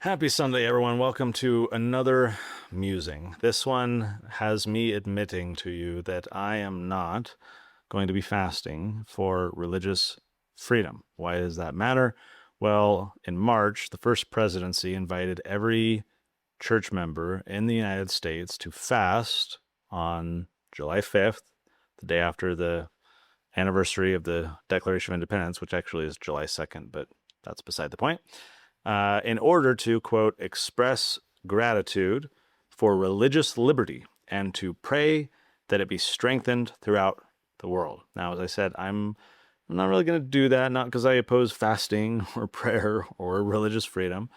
Happy Sunday, everyone. Welcome to another musing. This one has me admitting to you that I am not going to be fasting for religious freedom. Why does that matter? Well, in March, the first presidency invited every church member in the United States to fast on July 5th, the day after the anniversary of the Declaration of Independence, which actually is July 2nd, but that's beside the point, in order to, quote, express gratitude for religious liberty and to pray that it be strengthened throughout the world. Now, as I said, I'm not really going to do that, not because I oppose fasting or prayer or religious freedom.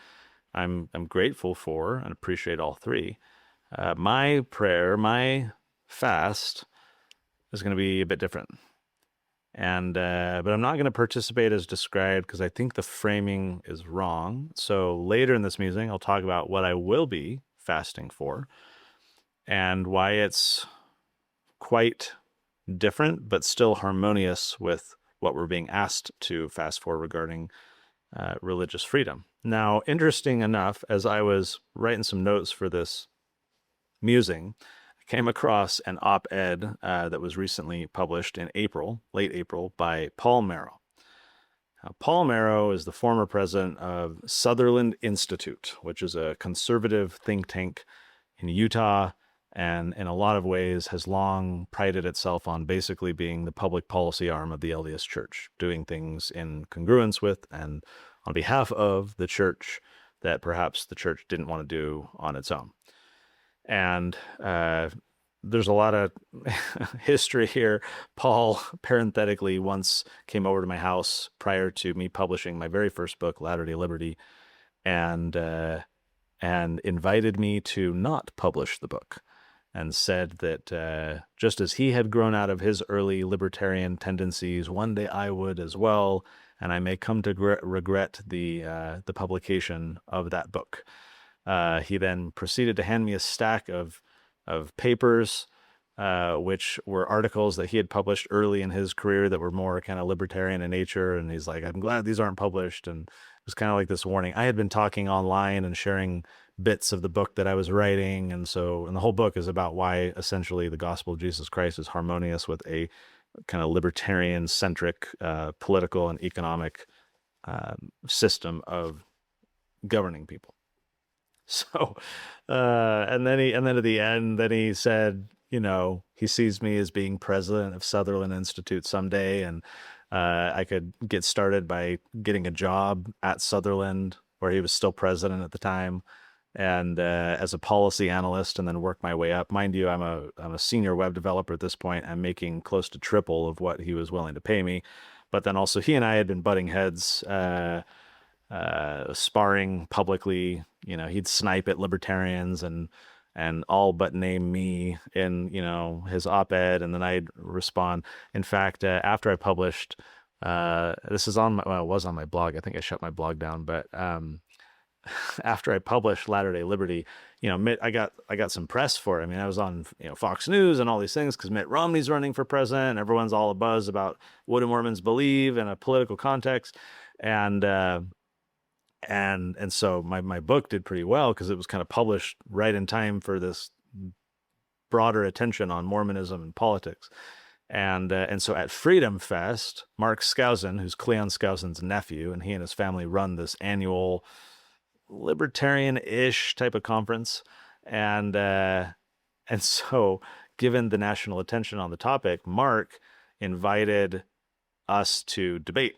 I'm grateful for and appreciate all three. My prayer, my fast is going to be a bit different. And but I'm not going to participate as described because I think the framing is wrong. So later in this musing, I'll talk about what I will be fasting for and why it's quite different, but still harmonious with what we're being asked to fast for regarding religious freedom. Now, interesting enough, as I was writing some notes for this musing, came across an op-ed that was recently published in April, late April, by Paul Mero. Now, Paul Mero is the former president of Sutherland Institute, which is a conservative think tank in Utah, and in a lot of ways has long prided itself on basically being the public policy arm of the LDS Church, doing things in congruence with and on behalf of the church that perhaps the church didn't want to do on its own. And there's a lot of history here. Paul, parenthetically, once came over to my house prior to me publishing my very first book, Latter-day Liberty, and invited me to not publish the book, and said that just as he had grown out of his early libertarian tendencies, one day I would as well, and I may come to regret the publication of that book. He then proceeded to hand me a stack of papers, which were articles that he had published early in his career that were more kind of libertarian in nature. And he's like, I'm glad these aren't published. And it was kind of like this warning. I had been talking online and sharing bits of the book that I was writing. And the whole book is about why essentially the gospel of Jesus Christ is harmonious with a kind of libertarian centric political and economic system of governing people. So, and then at the end, then he said, he sees me as being president of Sutherland Institute someday, and I could get started by getting a job at Sutherland, where he was still president at the time, and as a policy analyst, and then work my way up. Mind you, I'm a senior web developer at this point. I'm making close to triple of what he was willing to pay me, but then also he and I had been butting heads. Sparring publicly, he'd snipe at libertarians and all but name me in, his op-ed, and then I'd respond. In fact, after I published, this is on it was on my blog. I think I shut my blog down, but after I published Latter-day Liberty, I got some press for it. I mean, I was on, Fox News and all these things because Mitt Romney's running for president. And everyone's all abuzz about what do Mormons believe in a political context, and so my book did pretty well because it was kind of published right in time for this broader attention on Mormonism and politics. And so at Freedom Fest, Mark Skousen, who's Cleon Skousen's nephew, and he and his family run this annual libertarian-ish type of conference. And so given the national attention on the topic, Mark invited us to debate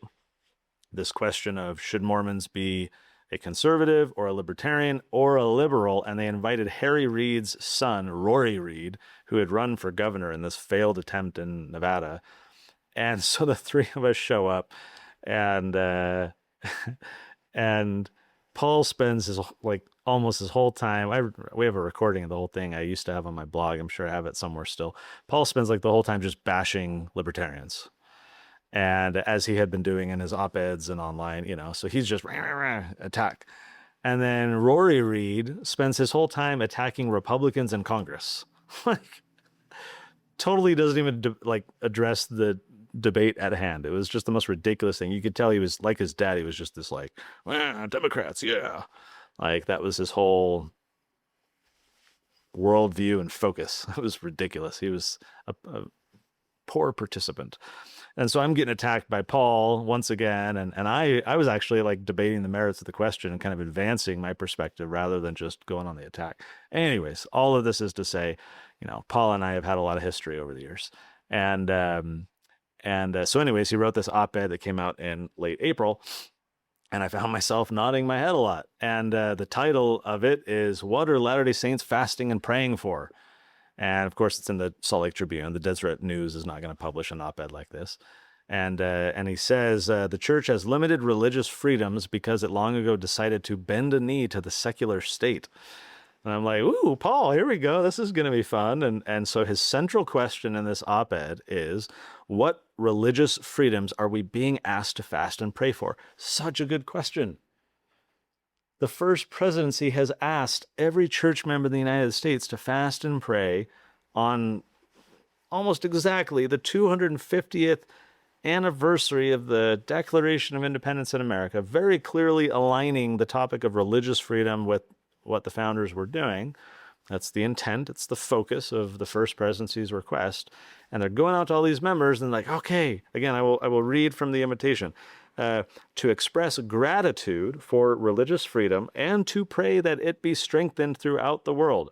this question of should Mormons be a conservative or a libertarian or a liberal, and they invited Harry Reid's son, Rory Reid, who had run for governor in this failed attempt in Nevada. And so the three of us show up, and and Paul spends almost his whole time. We have a recording of the whole thing I used to have on my blog. I'm sure I have it somewhere still. Paul spends the whole time just bashing libertarians. And as he had been doing in his op-eds and online, so he's just attack. And then Rory Reid spends his whole time attacking Republicans in Congress. Totally doesn't even address the debate at hand. It was just the most ridiculous thing. You could tell he was like his dad. He was just this Democrats, yeah. Like that was his whole worldview and focus. It was ridiculous. He was a poor participant. And so I'm getting attacked by Paul once again. And I was actually like debating the merits of the question and kind of advancing my perspective rather than just going on the attack. Anyways, all of this is to say, Paul and I have had a lot of history over the years. So anyways, he wrote this op-ed that came out in late April. And I found myself nodding my head a lot. And the title of it is, What Are Latter-day Saints Fasting and Praying For? And of course, it's in the Salt Lake Tribune. The Deseret News is not going to publish an op-ed like this. And he says, the church has limited religious freedoms because it long ago decided to bend a knee to the secular state. And I'm like, ooh, Paul, here we go. This is going to be fun. And so his central question in this op-ed is, what religious freedoms are we being asked to fast and pray for? Such a good question. The first presidency has asked every church member in the United States to fast and pray on almost exactly the 250th anniversary of the Declaration of Independence in America, very clearly aligning the topic of religious freedom with what the founders were doing. That's the intent. It's the focus of the first presidency's request. And they're going out to all these members and like, okay, again, I will read from the invitation. To express gratitude for religious freedom and to pray that it be strengthened throughout the world.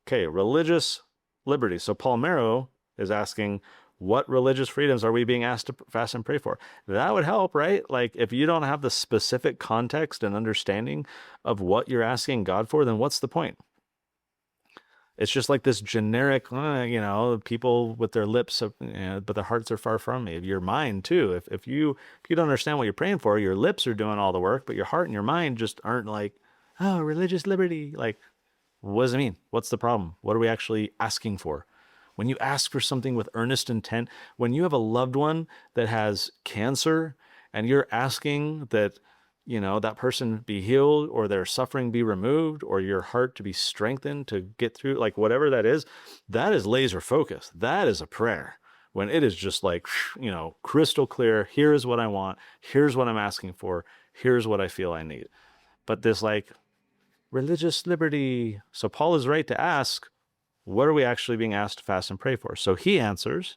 Okay, religious liberty. So Paul Mero is asking, what religious freedoms are we being asked to fast and pray for? That would help, right? Like if you don't have the specific context and understanding of what you're asking God for, then what's the point? It's just like this generic, people with their lips, but their hearts are far from me. Your mind too. If you don't understand what you're praying for, your lips are doing all the work, but your heart and your mind just aren't like, oh, religious liberty. Like, what does it mean? What's the problem? What are we actually asking for? When you ask for something with earnest intent, when you have a loved one that has cancer and you're asking that, that person be healed or their suffering be removed or your heart to be strengthened to get through, like whatever that is laser focus. That is a prayer. When it is just like, crystal clear, here's what I want, here's what I'm asking for, here's what I feel I need. But this like religious liberty. So Paul is right to ask, what are we actually being asked to fast and pray for? So he answers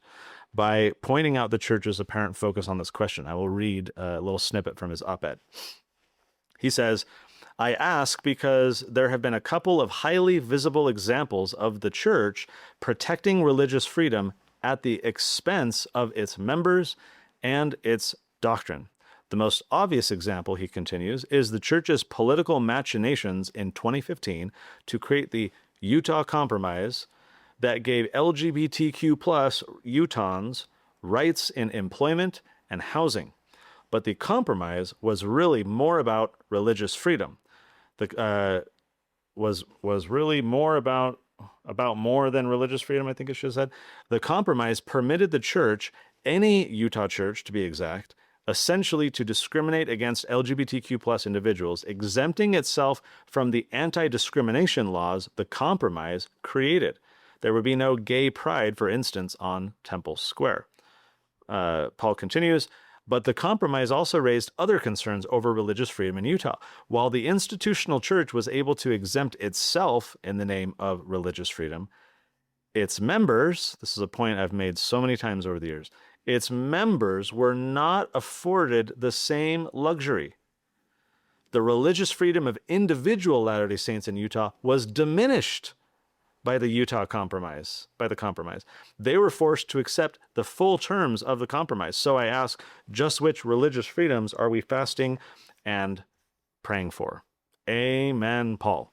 by pointing out the church's apparent focus on this question. I will read a little snippet from his op-ed. He says, I ask because there have been a couple of highly visible examples of the church protecting religious freedom at the expense of its members and its doctrine. The most obvious example, he continues, is the church's political machinations in 2015 to create the Utah Compromise that gave LGBTQ plus Utahns rights in employment and housing. But the compromise was really more about religious freedom. Was really more about more than religious freedom, I think it should have said. The compromise permitted the church, any Utah church to be exact, essentially to discriminate against LGBTQ plus individuals, exempting itself from the anti-discrimination laws the compromise created. There would be no gay pride, for instance, on Temple Square. Paul continues, but the compromise also raised other concerns over religious freedom in Utah. While the institutional church was able to exempt itself in the name of religious freedom, its members, this is a point I've made so many times over the years, its members were not afforded the same luxury. The religious freedom of individual Latter-day Saints in Utah was diminished by the Utah Compromise, They were forced to accept the full terms of the compromise. So I ask, just which religious freedoms are we fasting and praying for? Amen, Paul.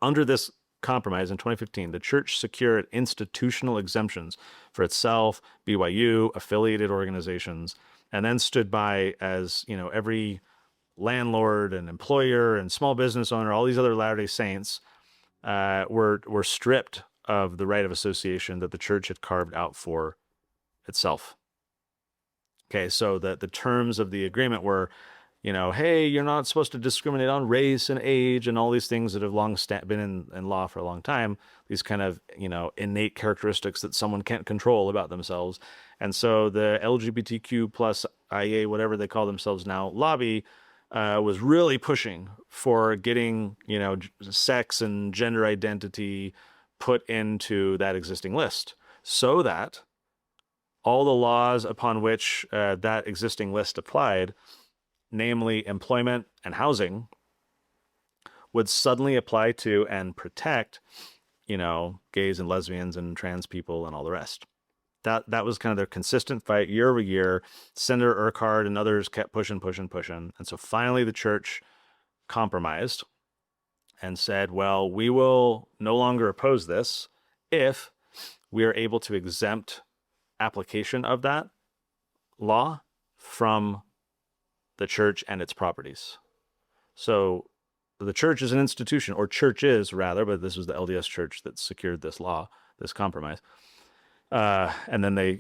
Under this compromise in 2015, the church secured institutional exemptions for itself, BYU, affiliated organizations, and then stood by as, every landlord and employer and small business owner, all these other Latter-day Saints were stripped of the right of association that the church had carved out for itself. Okay, so the terms of the agreement were, hey, you're not supposed to discriminate on race and age and all these things that have long been in law for a long time, these kind of, innate characteristics that someone can't control about themselves. And so the LGBTQ plus IA, whatever they call themselves now, lobby, was really pushing for getting, sex and gender identity put into that existing list so that all the laws upon which that existing list applied, namely employment and housing, would suddenly apply to and protect, gays and lesbians and trans people and all the rest. That was kind of their consistent fight year over year. Senator Urquhart and others kept pushing. And so finally the church compromised and said, well, we will no longer oppose this if we are able to exempt application of that law from the church and its properties. So the church is an institution, or churches rather, but this was the LDS church that secured this law, this compromise. And then they,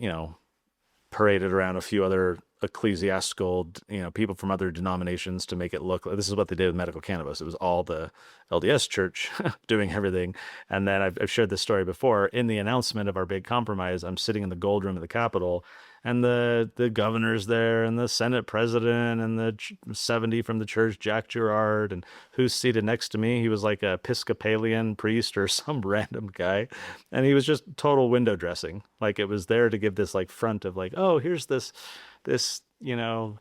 paraded around a few other ecclesiastical, people from other denominations to make it look like this is what they did with medical cannabis. It was all the LDS church doing everything. And then I've shared this story before. In the announcement of our big compromise, I'm sitting in the gold room of the Capitol, and the governor's there, and the Senate president, and the 70 from the church, Jack Gerard, and who's seated next to me? He was like a Episcopalian priest or some random guy, and he was just total window dressing. Like it was there to give this like front of like, oh, here's this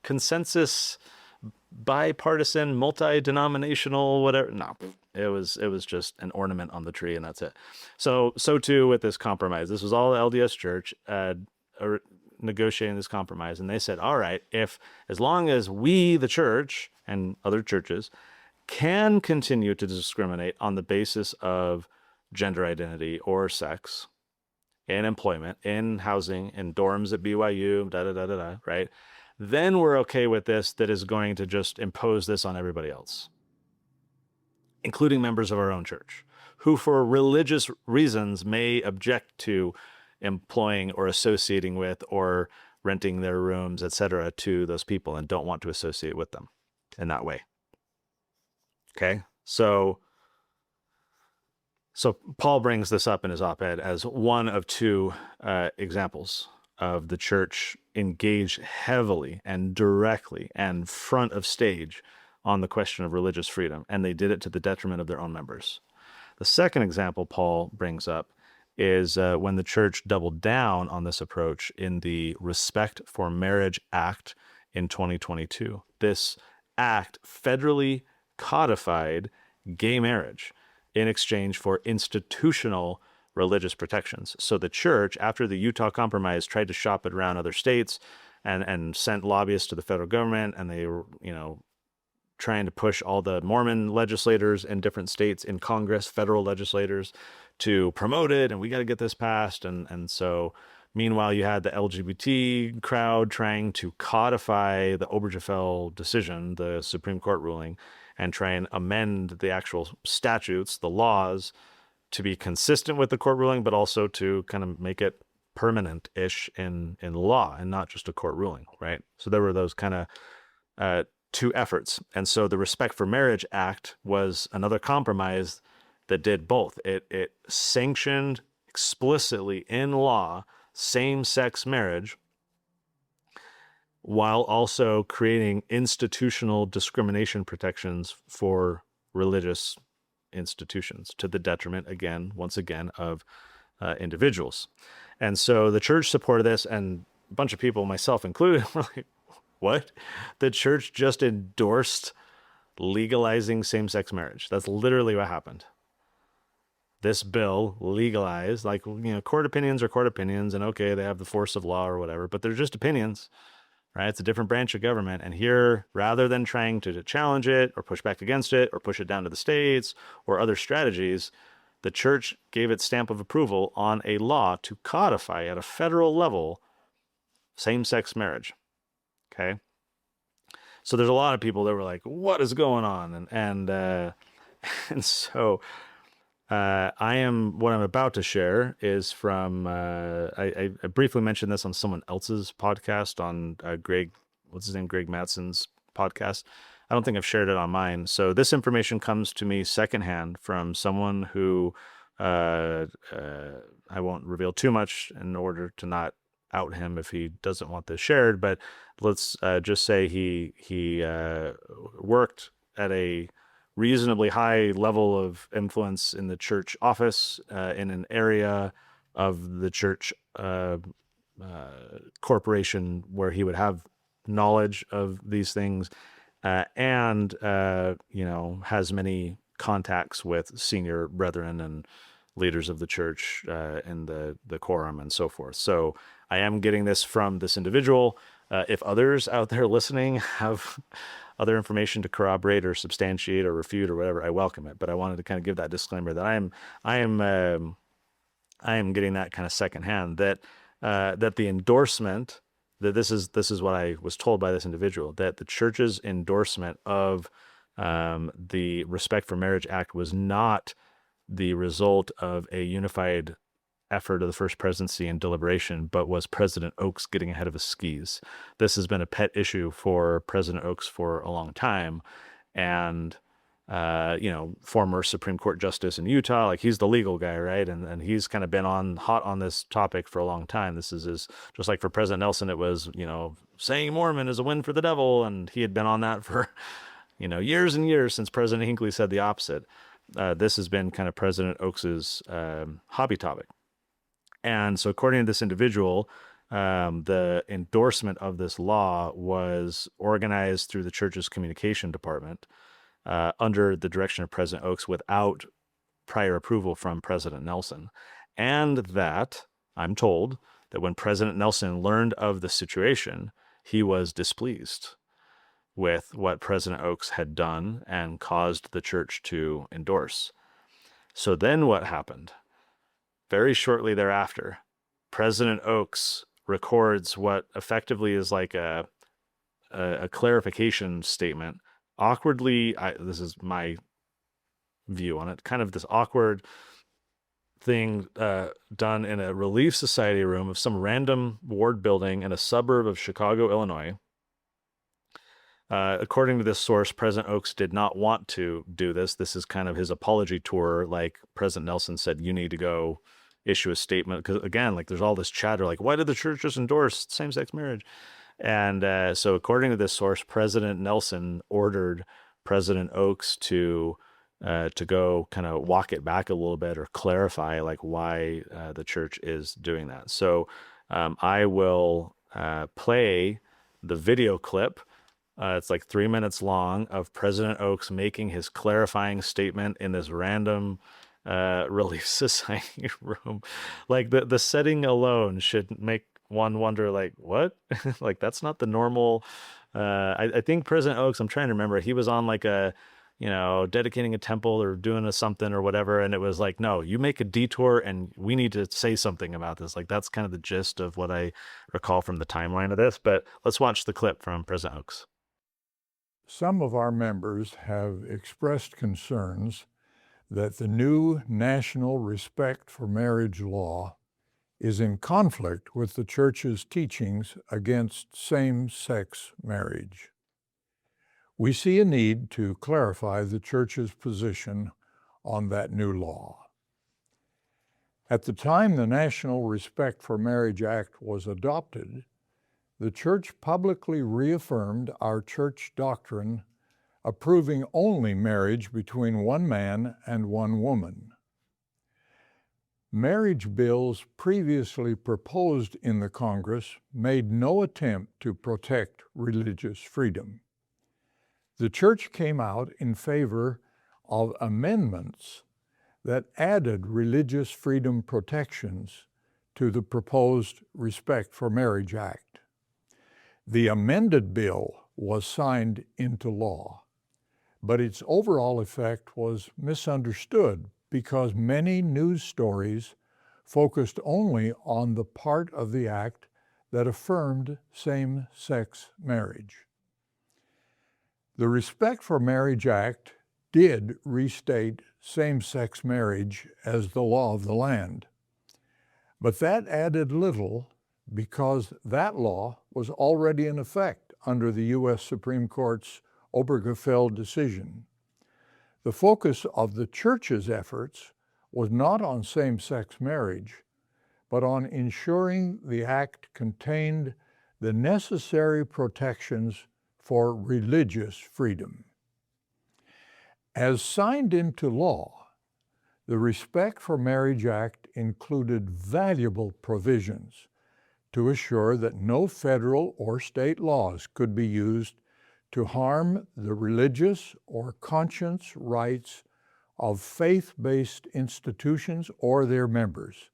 consensus, bipartisan, multi-denominational, whatever. No, it was just an ornament on the tree, and that's it. So too with this compromise. This was all the LDS church negotiating this compromise, and they said, all right, as long as we, the church and other churches, can continue to discriminate on the basis of gender identity or sex in employment, in housing, in dorms at BYU, right? Then we're okay with this that is going to just impose this on everybody else, including members of our own church, who for religious reasons may object to employing or associating with or renting their rooms, etc., to those people and don't want to associate with them in that way. Okay, so Paul brings this up in his op-ed as one of two examples of the church engaged heavily and directly and front of stage on the question of religious freedom, and they did it to the detriment of their own members. The second example Paul brings up is when the church doubled down on this approach in the Respect for Marriage Act in 2022. This act federally codified gay marriage in exchange for institutional religious protections. So the church, after the Utah Compromise, tried to shop it around other states and sent lobbyists to the federal government, and they were, trying to push all the Mormon legislators in different states in Congress, federal legislators, to promote it, and we got to get this passed. And so meanwhile, you had the LGBT crowd trying to codify the Obergefell decision, the Supreme Court ruling, and try and amend the actual statutes, the laws, to be consistent with the court ruling, but also to kind of make it permanent-ish in law and not just a court ruling, right? So there were those kind of two efforts. And so the Respect for Marriage Act was another compromise that did both. It sanctioned explicitly in law same-sex marriage while also creating institutional discrimination protections for religious institutions to the detriment, once again, of individuals. And so the church supported this, and a bunch of people, myself included, were like, what? The church just endorsed legalizing same-sex marriage. That's literally what happened. This bill legalized, court opinions are court opinions, and okay, they have the force of law or whatever, but they're just opinions, right? It's a different branch of government. And here, rather than trying to challenge it or push back against it or push it down to the states or other strategies, the church gave its stamp of approval on a law to codify at a federal level same-sex marriage. Okay. So there's a lot of people that were like, what is going on? And so what I'm about to share is from, I briefly mentioned this on someone else's podcast on Greg Mattson's podcast. I don't think I've shared it on mine. So this information comes to me secondhand from someone who I won't reveal too much in order to not out him if he doesn't want this shared, but let's just say he worked at a reasonably high level of influence in the church office in an area of the church corporation where he would have knowledge of these things, and has many contacts with senior brethren and leaders of the church in the quorum and so forth. So I am getting this from this individual. If others out there listening have other information to corroborate or substantiate or refute or whatever, I welcome it. But I wanted to kind of give that disclaimer that I am getting that kind of secondhand, that the endorsement, that this is what I was told by this individual, that the church's endorsement of the Respect for Marriage Act was not the result of a unified effort of the First Presidency and deliberation, but was President Oaks getting ahead of his skis. This has been a pet issue for President Oaks for a long time, and former Supreme Court justice in Utah, like he's the legal guy, right? And he's kind of been hot on this topic for a long time. This is just like for President Nelson, it was, saying Mormon is a win for the devil. And he had been on that for, years and years since President Hinckley said the opposite. This has been kind of President Oaks's hobby topic. And so according to this individual, the endorsement of this law was organized through the church's communication department, under the direction of President Oaks without prior approval from President Nelson. And that, I'm told, that when President Nelson learned of the situation, he was displeased with what President Oaks had done and caused the church to endorse. So then what happened? Very shortly thereafter, President Oaks records what effectively is like a clarification statement, awkwardly, this is my view on it, kind of this awkward thing done in a Relief Society room of some random ward building in a suburb of Chicago, Illinois. According to this source, President Oaks did not want to do this. This is kind of his apology tour. Like President Nelson said, you need to go issue a statement. Because again, like there's all this chatter, like, why did the church just endorse same-sex marriage? And so according to this source, President Nelson ordered President Oaks to go kind of walk it back a little bit or clarify like why the church is doing that. So I will play the video clip. It's like 3 minutes long of President Oaks making his clarifying statement in this random Relief Society room. Like the setting alone should make one wonder, like, what? Like, that's not the normal. I think President Oaks, I'm trying to remember, he was on like a, dedicating a temple or doing something or whatever. And it was like, no, you make a detour and we need to say something about this. Like, that's kind of the gist of what I recall from the timeline of this. But let's watch the clip from President Oaks. Some of our members have expressed concerns that the new national Respect for Marriage law is in conflict with the church's teachings against same-sex marriage. We see a need to clarify the church's position on that new law. At the time the National Respect for Marriage Act was adopted, the church publicly reaffirmed our church doctrine approving only marriage between one man and one woman. Marriage bills previously proposed in the Congress made no attempt to protect religious freedom. The church came out in favor of amendments that added religious freedom protections to the proposed Respect for Marriage Act. The amended bill was signed into law, but its overall effect was misunderstood because many news stories focused only on the part of the act that affirmed same-sex marriage. The Respect for Marriage Act did restate same-sex marriage as the law of the land, but that added little because that law was already in effect under the U.S. Supreme Court's Obergefell decision. The focus of the church's efforts was not on same-sex marriage, but on ensuring the act contained the necessary protections for religious freedom. As signed into law, the Respect for Marriage Act included valuable provisions to assure that no federal or state laws could be used to harm the religious or conscience rights of faith-based institutions or their members.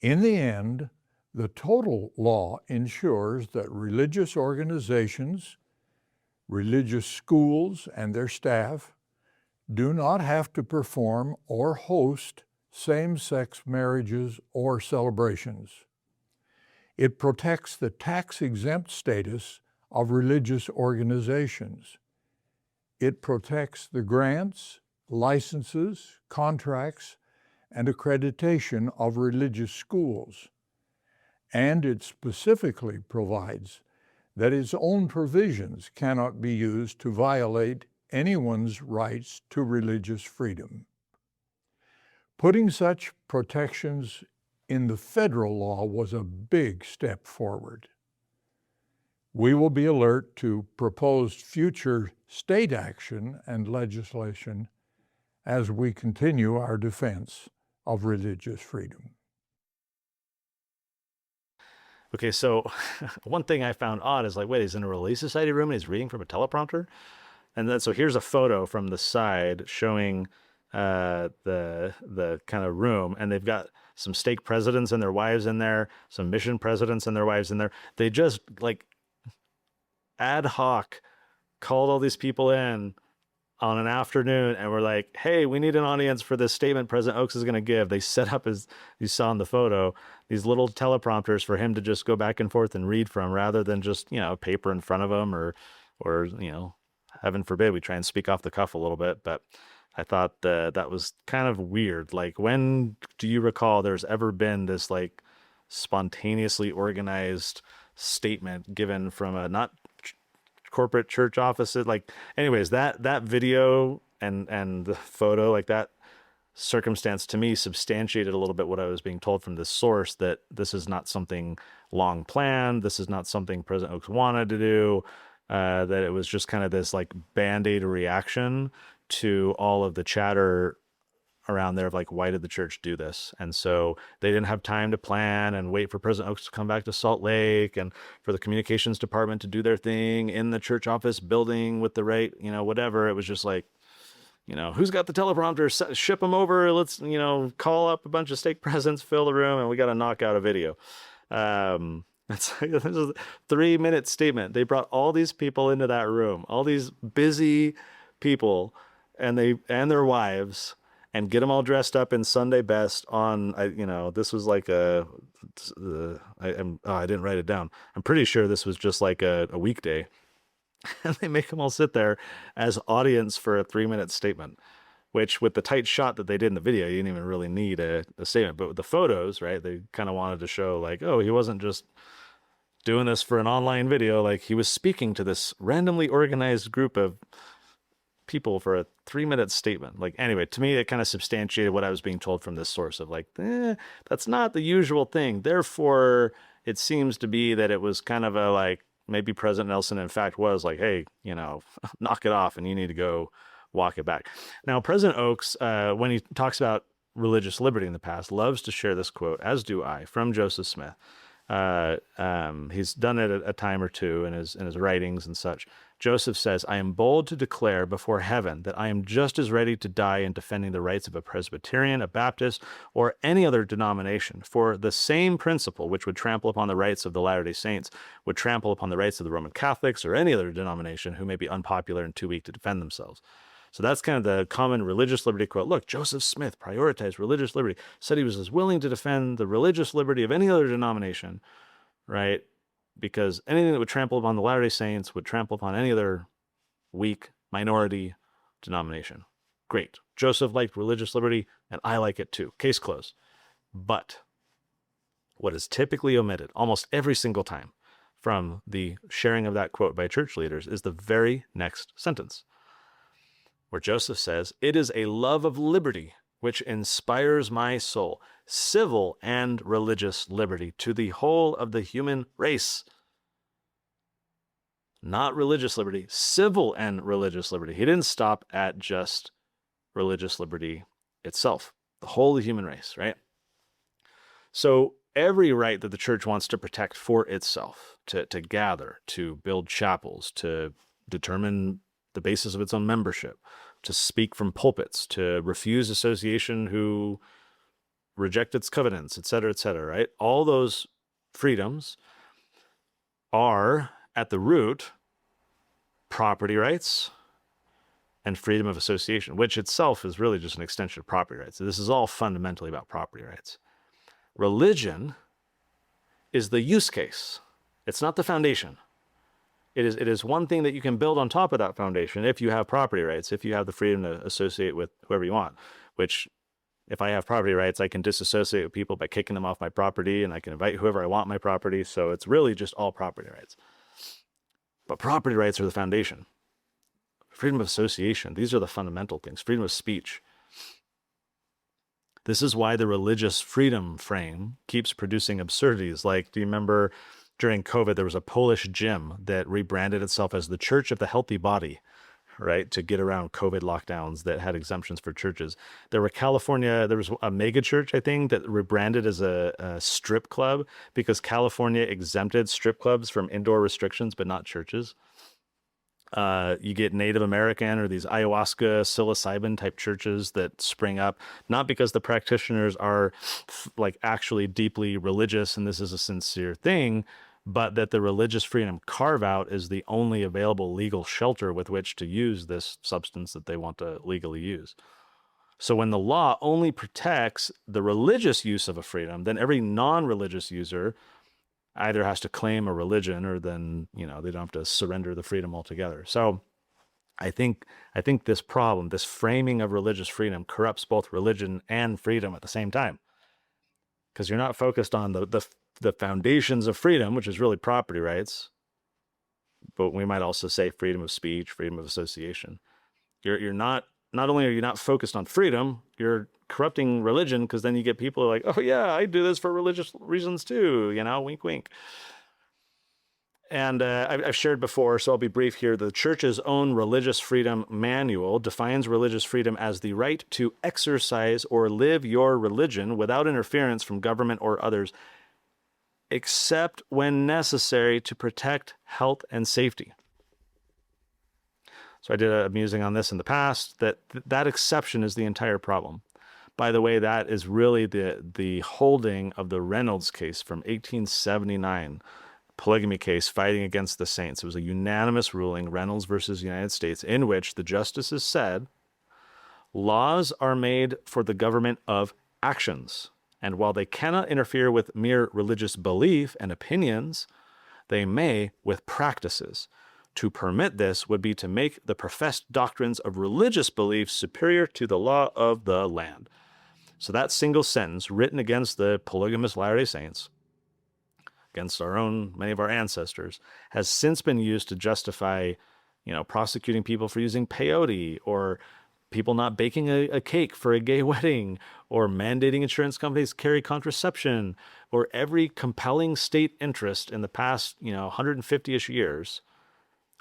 In the end, the total law ensures that religious organizations, religious schools, and their staff do not have to perform or host same-sex marriages or celebrations. It protects the tax-exempt status of religious organizations. It protects the grants, licenses, contracts, and accreditation of religious schools. And it specifically provides that its own provisions cannot be used to violate anyone's rights to religious freedom. Putting such protections in the federal law was a big step forward. We will be alert to proposed future state action and legislation as we continue our defense of religious freedom. Okay, so one thing I found odd is like, wait, he's in a Relief Society room and he's reading from a teleprompter? And then so here's a photo from the side showing the kind of room, and they've got some stake presidents and their wives in there, some mission presidents and their wives in there. They just like ad hoc called all these people in on an afternoon and were like, hey, we need an audience for this statement President Oaks is going to give. They set up, as you saw in the photo, these little teleprompters for him to just go back and forth and read from, rather than just, paper in front of him, or heaven forbid we try and speak off the cuff a little bit. But I thought that was kind of weird. Like, when do you recall there's ever been this like spontaneously organized statement given from a not corporate church offices? Like, anyways, that video and the photo, like that circumstance, to me substantiated a little bit what I was being told from this source, that this is not something long planned. This is not something President Oaks wanted to do. That it was just kind of this like band-aid reaction to all of the chatter around there of like, why did the church do this? And so they didn't have time to plan and wait for President Oaks to come back to Salt Lake and for the communications department to do their thing in the church office building with the right, whatever. It was just like, who's got the teleprompter? Ship them over. Let's, call up a bunch of stake presidents, fill the room, and we got to knock out a video. It's like, this is a 3-minute statement. They brought all these people into that room, all these busy people, and their wives, and get them all dressed up in Sunday best on, this was like I didn't write it down. I'm pretty sure this was just like a weekday. And they make them all sit there as audience for a 3-minute statement, which, with the tight shot that they did in the video, you didn't even really need a statement. But with the photos, right, they kind of wanted to show like, oh, he wasn't just doing this for an online video. Like, he was speaking to this randomly organized group of people for a 3-minute statement. Like, anyway, to me, it kind of substantiated what I was being told from this source of like, that's not the usual thing. Therefore, it seems to be that it was kind of a like, maybe President Nelson, in fact, was like, hey, knock it off and you need to go walk it back. Now, President Oaks, when he talks about religious liberty in the past, loves to share this quote, as do I, from Joseph Smith. He's done it a time or two in his writings and such. Joseph says, I am bold to declare before heaven that I am just as ready to die in defending the rights of a Presbyterian, a Baptist, or any other denomination, for the same principle which would trample upon the rights of the Latter-day Saints would trample upon the rights of the Roman Catholics or any other denomination who may be unpopular and too weak to defend themselves. So that's kind of the common religious liberty quote. Look, Joseph Smith prioritized religious liberty, said he was as willing to defend the religious liberty of any other denomination, right? Because anything that would trample upon the Latter-day Saints would trample upon any other weak minority denomination. Great. Joseph liked religious liberty, and I like it too. Case closed. But what is typically omitted almost every single time from the sharing of that quote by church leaders is the very next sentence, where Joseph says, it is a love of liberty which inspires my soul, civil and religious liberty to the whole of the human race. not religious liberty, civil and religious liberty. He didn't stop at just religious liberty itself, the whole of the human race, right? So every right that the church wants to protect for itself, to gather, to build chapels, to determine the basis of its own membership, to speak from pulpits, to refuse association who reject its covenants, et cetera, right? All those freedoms are at the root property rights and freedom of association, which itself is really just an extension of property rights. So this is all fundamentally about property rights. Religion is the use case. It's not the foundation. It is one thing that you can build on top of that foundation if you have property rights, if you have the freedom to associate with whoever you want, which if I have property rights, I can disassociate with people by kicking them off my property, and I can invite whoever I want my property. So it's really just all property rights. But property rights are the foundation. Freedom of association, these are the fundamental things. Freedom of speech. This is why the religious freedom frame keeps producing absurdities. Like, do you remember during COVID, there was a Polish gym that rebranded itself as the Church of the Healthy Body, right, to get around COVID lockdowns that had exemptions for churches. There was a mega church, I think, that rebranded as a strip club because California exempted strip clubs from indoor restrictions, but not churches. You get Native American or these ayahuasca, psilocybin type churches that spring up, not because the practitioners are like actually deeply religious and this is a sincere thing, but that the religious freedom carve out is the only available legal shelter with which to use this substance that they want to legally use. So when the law only protects the religious use of a freedom, then every non-religious user either has to claim a religion or then, they don't have to surrender the freedom altogether. So I think this problem, this framing of religious freedom corrupts both religion and freedom at the same time. Because you're not focused on the foundations of freedom, which is really property rights, but we might also say freedom of speech, freedom of association. You're not only are you not focused on freedom, you're corrupting religion, because then you get people like, oh yeah, I do this for religious reasons too, wink, wink. And I've shared before, so I'll be brief here. The church's own religious freedom manual defines religious freedom as the right to exercise or live your religion without interference from government or others, except when necessary to protect health and safety. So I did a musing on this in the past, that exception is the entire problem. By the way, that is really the holding of the Reynolds case from 1879, polygamy case fighting against the saints. It was a unanimous ruling, Reynolds versus United States, in which the justices said, laws are made for the government of actions, and while they cannot interfere with mere religious belief and opinions, they may with practices. To permit this would be to make the professed doctrines of religious beliefs superior to the law of the land. So that single sentence, written against the polygamous Latter-day Saints, against many of our ancestors, has since been used to justify, prosecuting people for using peyote, or people not baking a cake for a gay wedding, or mandating insurance companies carry contraception, or every compelling state interest in the past, 150-ish years,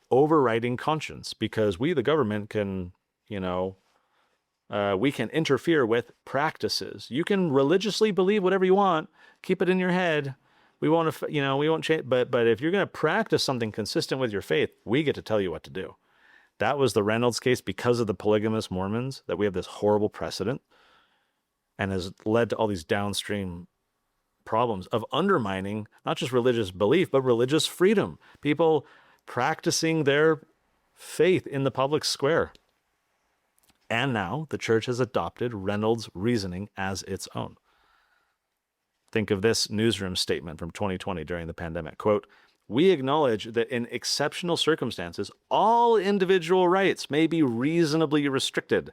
overriding conscience, because we, the government, can, we can interfere with practices. You can religiously believe whatever you want, keep it in your head. We won't, we won't change. But if you're going to practice something consistent with your faith, we get to tell you what to do. That was the Reynolds case because of the polygamous Mormons, that we have this horrible precedent, and has led to all these downstream problems of undermining not just religious belief, but religious freedom. People practicing their faith in the public square. And now the church has adopted Reynolds' reasoning as its own. Think of this newsroom statement from 2020 during the pandemic. Quote, "We acknowledge that in exceptional circumstances, all individual rights may be reasonably restricted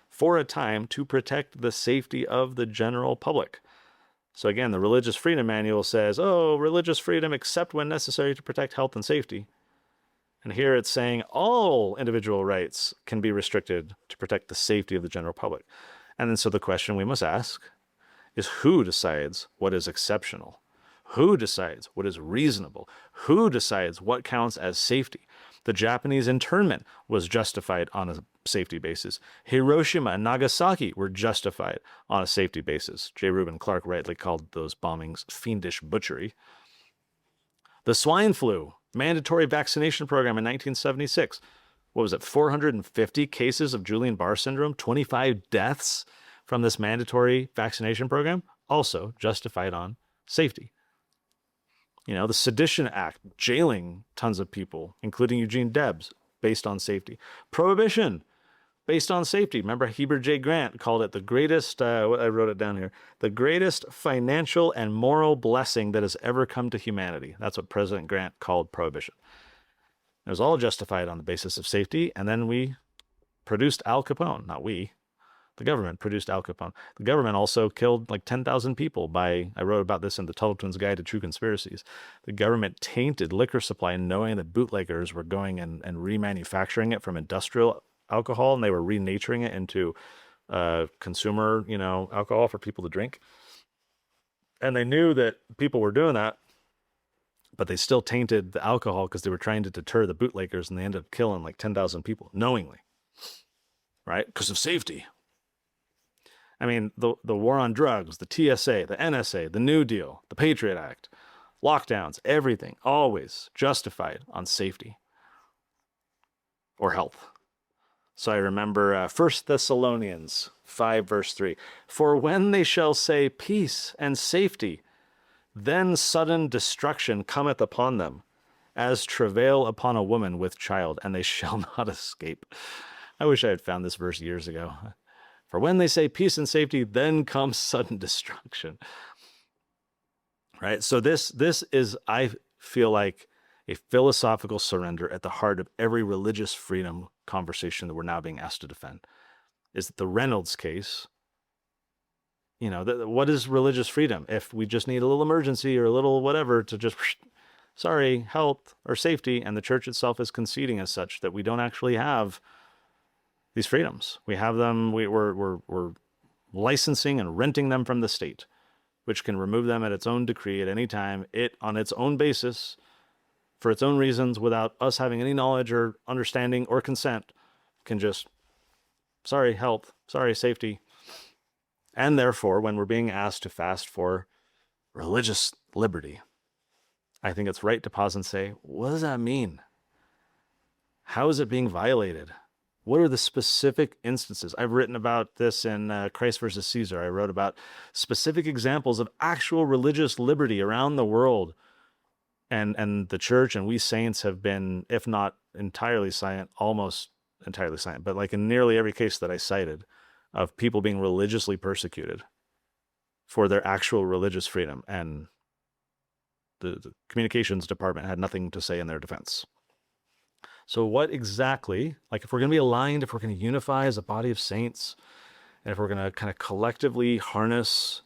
for a time to protect the safety of the general public." So again, the Religious Freedom Manual says, religious freedom except when necessary to protect health and safety. And here it's saying all individual rights can be restricted to protect the safety of the general public. And then so the question we must ask is, who decides what is exceptional? Who decides what is reasonable? Who decides what counts as safety? The Japanese internment was justified on a safety basis. Hiroshima and Nagasaki were justified on a safety basis. J. Reuben Clark rightly called those bombings fiendish butchery. The swine flu mandatory vaccination program in 1976. What was it? 450 cases of Guillain-Barré syndrome, 25 deaths from this mandatory vaccination program, also justified on safety. The Sedition Act, jailing tons of people, including Eugene Debs, based on safety. Prohibition, based on safety. Remember, Heber J. Grant called it the greatest, I wrote it down here, the greatest financial and moral blessing that has ever come to humanity. That's what President Grant called prohibition. It was all justified on the basis of safety, and then we produced Al Capone. Not we. The government produced Al Capone. The government also killed like 10,000 people I wrote about this in the Tuttle Twins Guide to True Conspiracies. The government tainted liquor supply knowing that bootleggers were going and remanufacturing it from industrial alcohol, and they were renaturing it into consumer, alcohol for people to drink. And they knew that people were doing that, but they still tainted the alcohol because they were trying to deter the bootleggers, and they ended up killing like 10,000 people knowingly, right? Because of safety. I mean, the war on drugs, the TSA, the NSA, the New Deal, the Patriot Act, lockdowns, everything, always justified on safety or health. So I remember 1 Thessalonians 5, verse 3. For when they shall say peace and safety, then sudden destruction cometh upon them, as travail upon a woman with child, and they shall not escape. I wish I had found this verse years ago. For when they say peace and safety, then comes sudden destruction. Right? So this is, I feel like, a philosophical surrender at the heart of every religious freedom conversation that we're now being asked to defend. Is that the Reynolds case, what is religious freedom? If we just need a little emergency or a little whatever to just, sorry, health or safety, and the church itself is conceding as such that we don't actually have these freedoms. We have them, we're licensing and renting them from the state, which can remove them at its own decree at any time, on its own basis, for its own reasons, without us having any knowledge or understanding or consent, can just, sorry, health, sorry, safety. And therefore, when we're being asked to fast for religious liberty, I think it's right to pause and say, what does that mean? How is it being violated? What are the specific instances? I've written about this in Christ versus Caesar. I wrote about specific examples of actual religious liberty around the world. And the church and we saints have been, if not entirely silent, almost entirely silent, but like in nearly every case that I cited of people being religiously persecuted for their actual religious freedom. And the communications department had nothing to say in their defense. So what exactly, like if we're going to be aligned, if we're going to unify as a body of saints, and if we're going to kind of collectively harness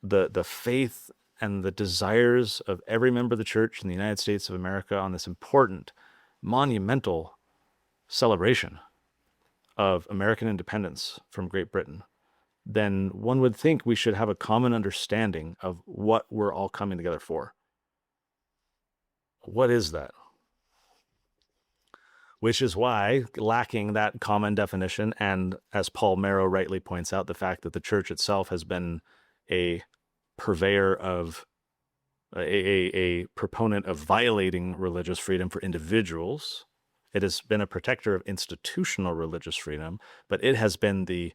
the faith and the desires of every member of the church in the United States of America on this important, monumental celebration of American independence from Great Britain, then one would think we should have a common understanding of what we're all coming together for. What is that? Which is why, lacking that common definition, and as Paul Mero rightly points out, the fact that the church itself has been a purveyor of, a proponent of violating religious freedom for individuals. It has been a protector of institutional religious freedom, but it has been the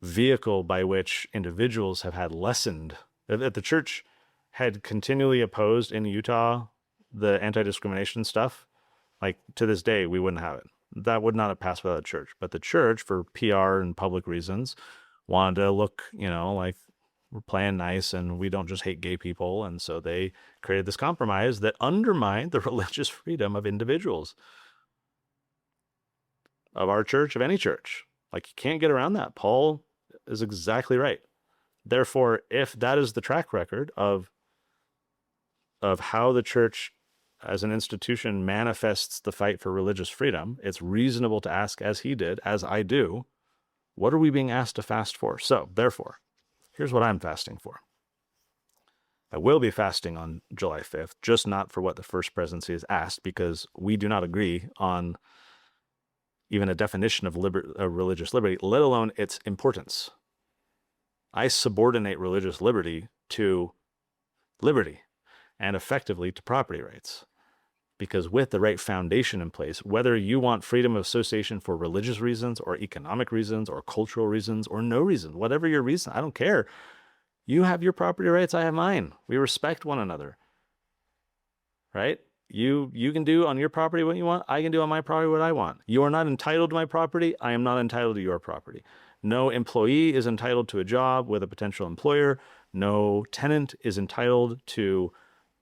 vehicle by which individuals have had lessened. That the church had continually opposed in Utah the anti-discrimination stuff. Like, to this day, we wouldn't have it. That would not have passed without the church. But the church, for PR and public reasons, wanted to look, like we're playing nice and we don't just hate gay people. And so they created this compromise that undermined the religious freedom of individuals, of our church, of any church. Like, you can't get around that. Paul is exactly right. Therefore, if that is the track record of how the church as an institution manifests the fight for religious freedom, it's reasonable to ask, as he did, as I do, what are we being asked to fast for? So, therefore, here's what I'm fasting for. I will be fasting on July 5th, just not for what the First Presidency has asked, because we do not agree on even a definition of religious liberty, let alone its importance. I subordinate religious liberty to liberty and effectively to property rights. Because with the right foundation in place, whether you want freedom of association for religious reasons or economic reasons or cultural reasons or no reason, whatever your reason, I don't care. You have your property rights, I have mine. We respect one another, right? You can do on your property what you want. I can do on my property what I want. You are not entitled to my property. I am not entitled to your property. No employee is entitled to a job with a potential employer. No tenant is entitled to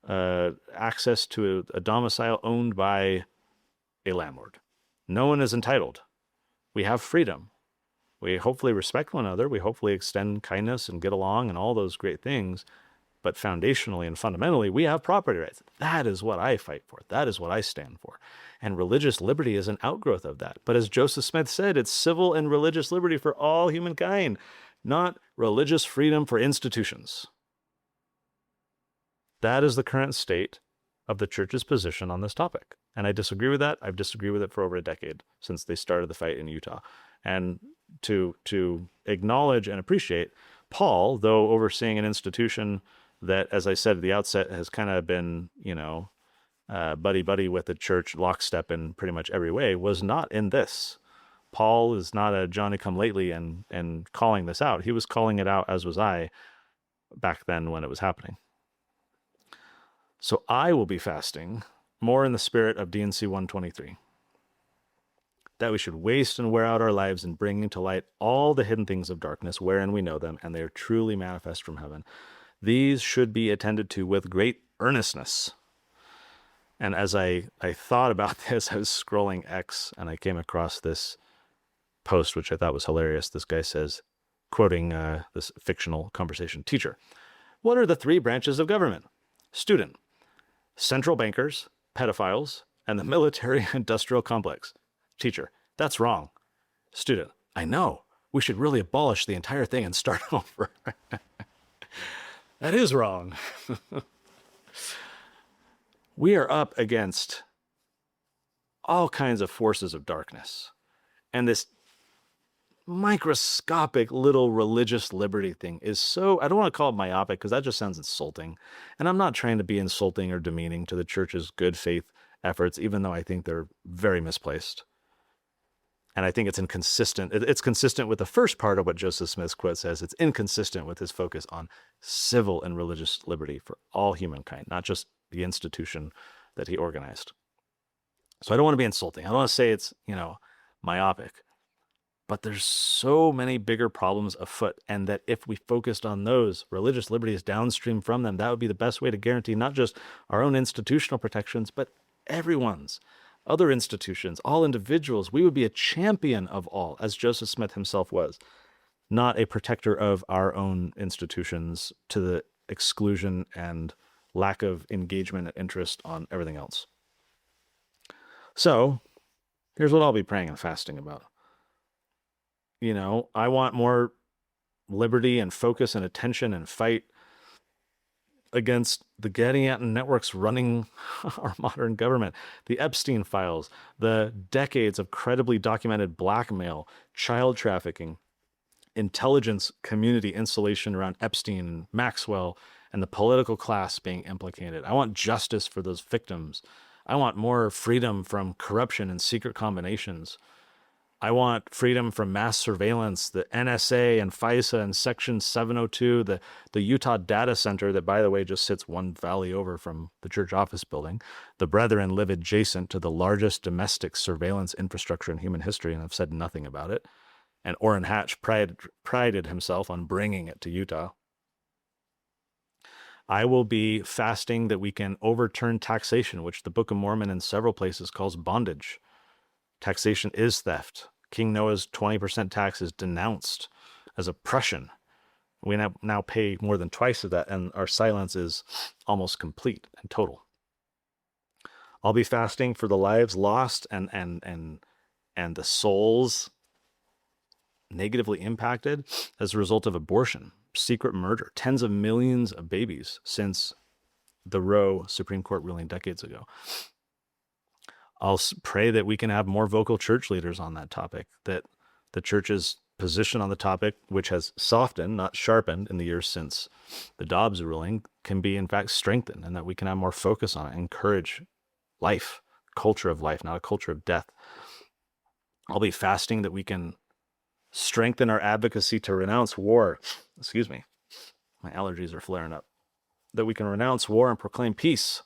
access to a domicile owned by a landlord. No one is entitled. We have freedom. We hopefully respect one another. We hopefully extend kindness and get along and all those great things. But foundationally and fundamentally, we have property rights. That is what I fight for. That is what I stand for. And religious liberty is an outgrowth of that. But as Joseph Smith said, it's civil and religious liberty for all humankind, not religious freedom for institutions. That is the current state of the church's position on this topic. And I disagree with that. I've disagreed with it for over a decade since they started the fight in Utah. And to acknowledge and appreciate Paul, though overseeing an institution that, as I said at the outset, has kind of been, buddy-buddy with the church, lockstep in pretty much every way, was not in this. Paul is not a Johnny-come-lately and calling this out. He was calling it out, as was I, back then when it was happening. So I will be fasting more in the spirit of D&C 123, that we should waste and wear out our lives in bringing to light all the hidden things of darkness, wherein we know them, and they are truly manifest from heaven. These should be attended to with great earnestness. And as I thought about this, I was scrolling X, and I came across this post, which I thought was hilarious. This guy says, quoting this fictional conversation, "Teacher, what are the three branches of government? Student, central bankers, pedophiles, and the military-industrial complex. Teacher, that's wrong. Student, I know. We should really abolish the entire thing and start over." That is wrong. We are up against all kinds of forces of darkness. And this microscopic little religious liberty thing is so, I don't want to call it myopic because that just sounds insulting. And I'm not trying to be insulting or demeaning to the church's good faith efforts, even though I think they're very misplaced. And I think it's inconsistent. It's consistent with the first part of what Joseph Smith's quote says. It's inconsistent with his focus on civil and religious liberty for all humankind, not just the institution that he organized. So I don't want to be insulting. I don't want to say it's, myopic. But there's so many bigger problems afoot, and that if we focused on those, religious liberty is downstream from them. That would be the best way to guarantee not just our own institutional protections, but everyone's. Other institutions, all individuals. We would be a champion of all, as Joseph Smith himself was, not a protector of our own institutions to the exclusion and lack of engagement and interest on everything else. So here's what I'll be praying and fasting about. I want more liberty and focus and attention and fight against the Getty networks running our modern government, the Epstein files, the decades of credibly documented blackmail, child trafficking, intelligence community insulation around Epstein and Maxwell, and the political class being implicated. I want justice for those victims. I want more freedom from corruption and secret combinations. I want freedom from mass surveillance, the NSA and FISA and Section 702, the Utah data center that, by the way, just sits one valley over from the church office building. The Brethren live adjacent to the largest domestic surveillance infrastructure in human history, and have said nothing about it. And Orrin Hatch prided himself on bringing it to Utah. I will be fasting that we can overturn taxation, which the Book of Mormon in several places calls bondage. Taxation is theft. King Noah's 20% tax is denounced as oppression. We now pay more than twice of that, and our silence is almost complete and total. I'll be fasting for the lives lost and the souls negatively impacted as a result of abortion, secret murder, tens of millions of babies since the Roe Supreme Court ruling decades ago. I'll pray that we can have more vocal church leaders on that topic, that the church's position on the topic, which has softened, not sharpened in the years since the Dobbs ruling, can be in fact strengthened, and that we can have more focus on it, encourage life, culture of life, not a culture of death. I'll be fasting that we can strengthen our advocacy to renounce war. Excuse me, my allergies are flaring up. That we can renounce war and proclaim peace.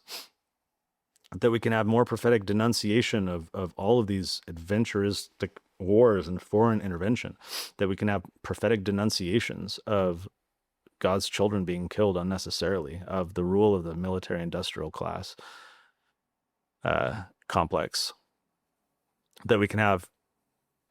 That we can have more prophetic denunciation of all of these adventuristic wars and foreign intervention. That we can have prophetic denunciations of God's children being killed unnecessarily, of the rule of the military-industrial class complex. That we can have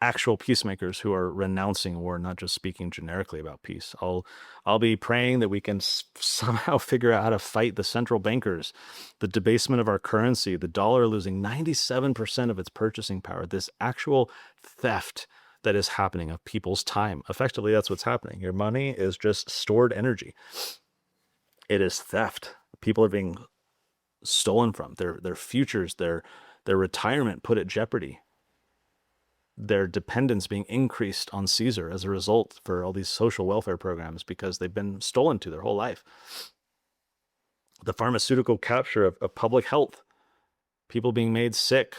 actual peacemakers who are renouncing war, not just speaking generically about peace. I'll be praying that we can somehow figure out how to fight the central bankers, the debasement of our currency, the dollar losing 97% of its purchasing power, this actual theft that is happening of people's time. Effectively, that's what's happening. Your money is just stored energy. It is theft. People are being stolen from, their futures, their retirement put at jeopardy, their dependence being increased on Caesar as a result for all these social welfare programs because they've been stolen to their whole life. The pharmaceutical capture of public health, people being made sick.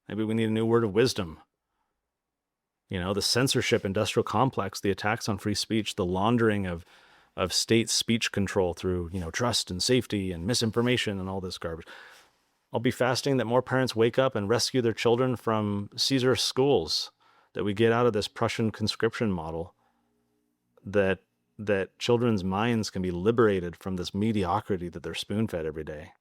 Maybe we need a new word of wisdom. The censorship industrial complex, the attacks on free speech, the laundering of state speech control through, trust and safety and misinformation and all this garbage. I'll be fasting that more parents wake up and rescue their children from Caesar schools, that we get out of this Prussian conscription model, that children's minds can be liberated from this mediocrity that they're spoon-fed every day.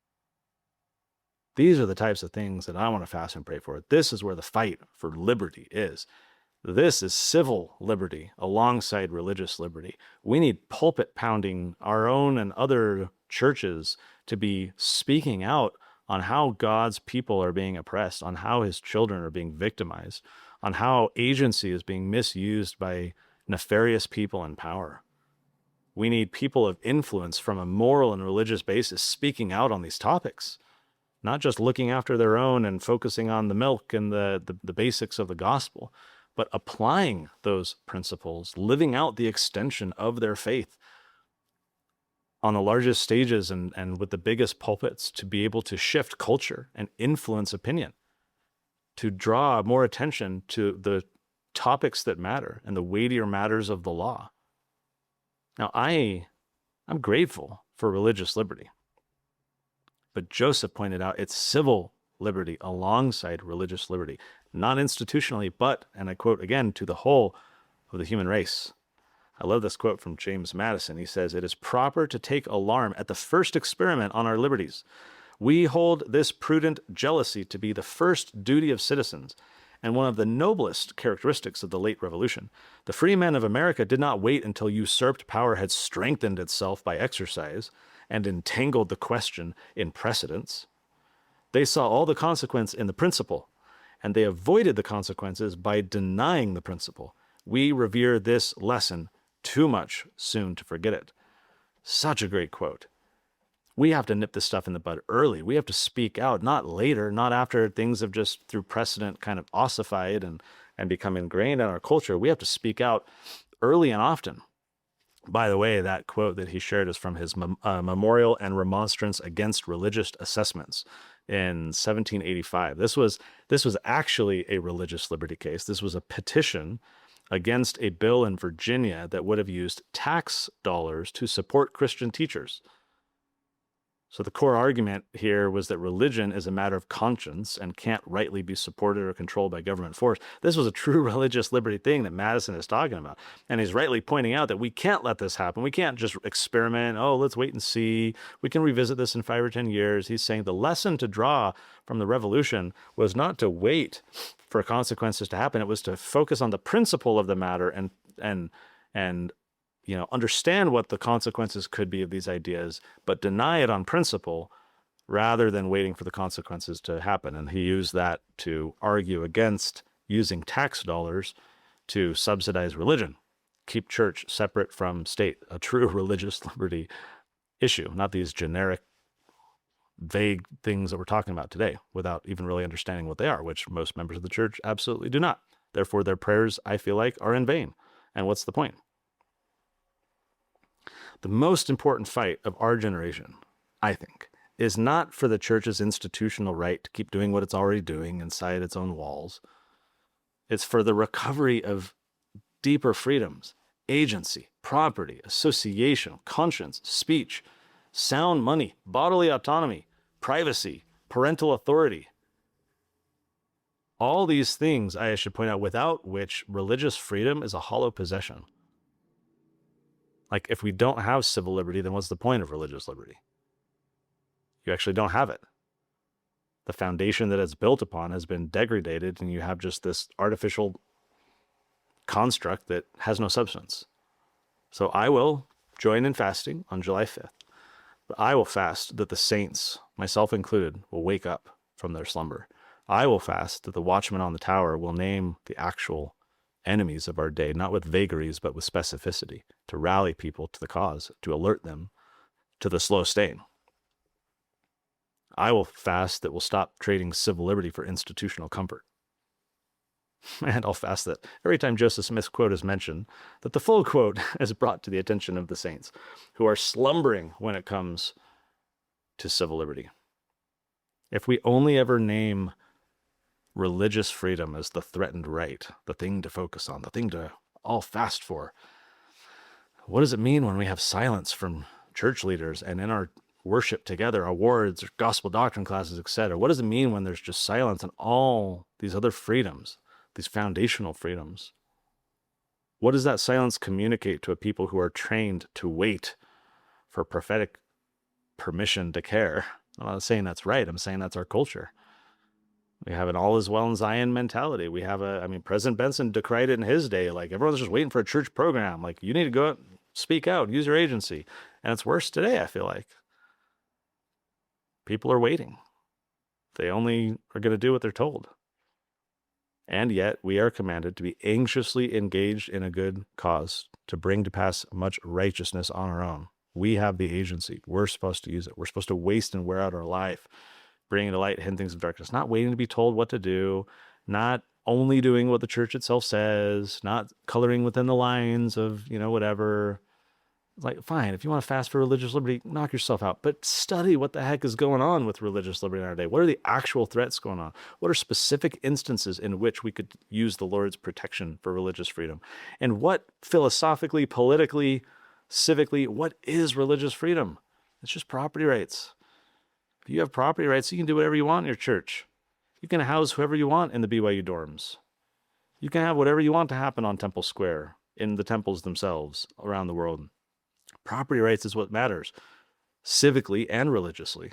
These are the types of things that I want to fast and pray for. This is where the fight for liberty is. This is civil liberty alongside religious liberty. We need pulpit pounding our own and other churches to be speaking out on how God's people are being oppressed, on how his children are being victimized, on how agency is being misused by nefarious people in power. We need people of influence from a moral and religious basis speaking out on these topics, not just looking after their own and focusing on the milk and the basics of the gospel, but applying those principles, living out the extension of their faith on the largest stages and with the biggest pulpits, to be able to shift culture and influence opinion, to draw more attention to the topics that matter and the weightier matters of the law. Now, I'm grateful for religious liberty, but Joseph pointed out it's civil liberty alongside religious liberty, not institutionally, but, and I quote again, to the whole of the human race. I love this quote from James Madison. He says, "It is proper to take alarm at the first experiment on our liberties. We hold this prudent jealousy to be the first duty of citizens, and one of the noblest characteristics of the late revolution. The free men of America did not wait until usurped power had strengthened itself by exercise and entangled the question in precedents. They saw all the consequence in the principle, and they avoided the consequences by denying the principle. We revere this lesson too much soon to forget it." Such a great quote. We have to nip this stuff in the bud early. We have to speak out, not later, not after things have just through precedent kind of ossified and become ingrained in our culture. We have to speak out early and often. By the way, that quote that he shared is from his Memorial and Remonstrance Against Religious Assessments in 1785. This was actually a religious liberty case. This was a petition against a bill in Virginia that would have used tax dollars to support Christian teachers. So the core argument here was that religion is a matter of conscience and can't rightly be supported or controlled by government force. This was a true religious liberty thing that Madison is talking about. And he's rightly pointing out that we can't let this happen. We can't just experiment. Oh, let's wait and see. We can revisit this in 5 or 10 years. He's saying the lesson to draw from the revolution was not to wait for consequences to happen. It was to focus on the principle of the matter and understand what the consequences could be of these ideas, but deny it on principle rather than waiting for the consequences to happen. And he used that to argue against using tax dollars to subsidize religion, keep church separate from state, a true religious liberty issue, not these generic, vague things that we're talking about today without even really understanding what they are, which most members of the church absolutely do not. Therefore, their prayers, I feel like, are in vain. And what's the point? The most important fight of our generation, I think, is not for the church's institutional right to keep doing what it's already doing inside its own walls. It's for the recovery of deeper freedoms, agency, property, association, conscience, speech, sound money, bodily autonomy, privacy, parental authority. All these things, I should point out, without which religious freedom is a hollow possession. Like, if we don't have civil liberty, then what's the point of religious liberty? You actually don't have it. The foundation that it's built upon has been degraded, and you have just this artificial construct that has no substance. So I will join in fasting on July 5th. But I will fast that the saints, myself included, will wake up from their slumber. I will fast that the watchman on the tower will name the actual enemies of our day, not with vagaries, but with specificity, to rally people to the cause, to alert them to the slow stain. I will fast that will stop trading civil liberty for institutional comfort. And I'll fast that every time Joseph Smith's quote is mentioned, that the full quote is brought to the attention of the saints who are slumbering when it comes to civil liberty. If we only ever name religious freedom as the threatened right, the thing to focus on, the thing to all fast for, what does it mean when we have silence from church leaders and in our worship together, awards, gospel doctrine classes, etc.? What does it mean when there's just silence on all these other freedoms, these foundational freedoms? What does that silence communicate to a people who are trained to wait for prophetic permission to care? I'm not saying that's right. I'm saying that's our culture. We have an all is well in Zion mentality. We have President Benson decried it in his day. Like, everyone's just waiting for a church program. Like, you need to go out, speak out, use your agency. And it's worse today, I feel like. People are waiting. They only are going to do what they're told. And yet we are commanded to be anxiously engaged in a good cause, to bring to pass much righteousness on our own. We have the agency. We're supposed to use it. We're supposed to waste and wear out our life, bringing to light hidden things of darkness, not waiting to be told what to do, not only doing what the church itself says, not coloring within the lines of, whatever. Like, fine, if you want to fast for religious liberty, knock yourself out. But study what the heck is going on with religious liberty in our day. What are the actual threats going on? What are specific instances in which we could use the Lord's protection for religious freedom? And what philosophically, politically, civically, what is religious freedom? It's just property rights. If you have property rights, you can do whatever you want in your church. You can house whoever you want in the BYU dorms. You can have whatever you want to happen on Temple Square, in the temples themselves around the world. Property rights is what matters, civically and religiously.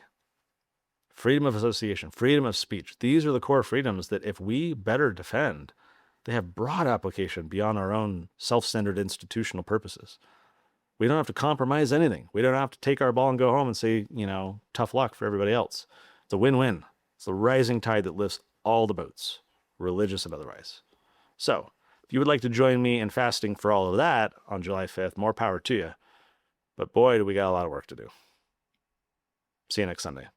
Freedom of association, freedom of speech. These are the core freedoms that, if we better defend, they have broad application beyond our own self-centered institutional purposes. We don't have to compromise anything. We don't have to take our ball and go home and say, tough luck for everybody else. It's a win-win. It's the rising tide that lifts all the boats, religious and otherwise. So, if you would like to join me in fasting for all of that on July 5th, more power to you. But boy, do we got a lot of work to do. See you next Sunday.